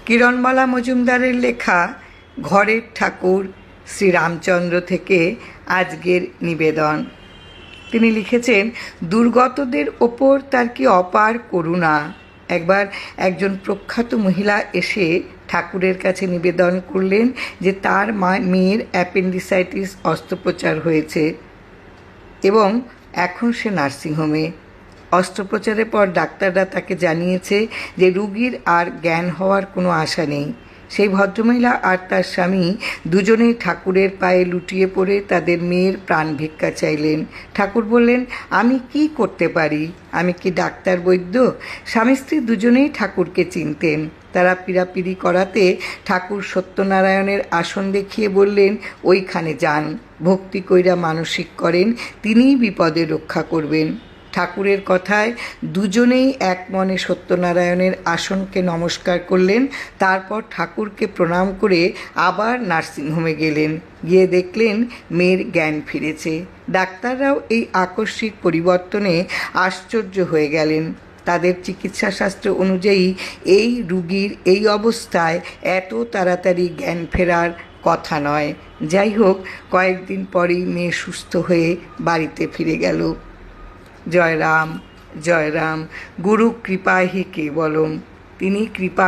কিরণমালা মজুমদারের লেখা ঘরের ঠাকুর শ্রীরামচন্দ্র থেকে আজকের নিবেদন। তিনি লিখেছেন, দুর্গতদের ওপর তার কি অপার করুণা। একবার একজন প্রখ্যাত মহিলা এসে ঠাকুরের কাছে নিবেদন করলেন যে তার মেয়ের অ্যাপেন্ডিসাইটিস অস্ত্রোপচার হয়েছে এবং এখন সে নার্সিংহোমে। অস্ত্রোপচারের পর ডাক্তাররা তাকে জানিয়েছে যে রুগীর আর জ্ঞান হওয়ার কোনো আশা নেই। সেই ভদ্রমহিলা আর তার স্বামী দুজনেই ঠাকুরের পায়ে লুটিয়ে পড়ে তাদের মেয়ের প্রাণ ভিক্ষা চাইলেন। ঠাকুর বললেন, আমি কি করতে পারি? আমি কি ডাক্তার বৈদ্য? স্বামী স্ত্রী দুজনেই ঠাকুরকে চিনতেন। তারা পীড়াপিড়ি করাতে ঠাকুর সত্যনারায়ণের আসন দেখিয়ে বললেন, ওইখানে যান, ভক্তি কইরা মানসিক করেন, তিনিই বিপদে রক্ষা করবেন। ঠাকুরের কথায় দুজনেই এক মনে সত্যনারায়ণের আসনকে নমস্কার করলেন। তারপর ঠাকুরকে প্রণাম করে আবার নার্সিংহোমে গেলেন। গিয়ে দেখলেন মেয়ের জ্ঞান ফিরেছে। ডাক্তাররাও এই আকস্মিক পরিবর্তনে আশ্চর্য হয়ে গেলেন। তাদের চিকিৎসাশাস্ত্র অনুযায়ী এই রুগীর এই অবস্থায় এত তাড়াতাড়ি জ্ঞান ফেরার কথা নয়। যাই হোক, কয়েকদিন পরেই মেয়ে সুস্থ হয়ে বাড়িতে ফিরে গেল। জয় রাম, জয় রাম। গুরু কৃপাহি কেবলম। তিনি কৃপা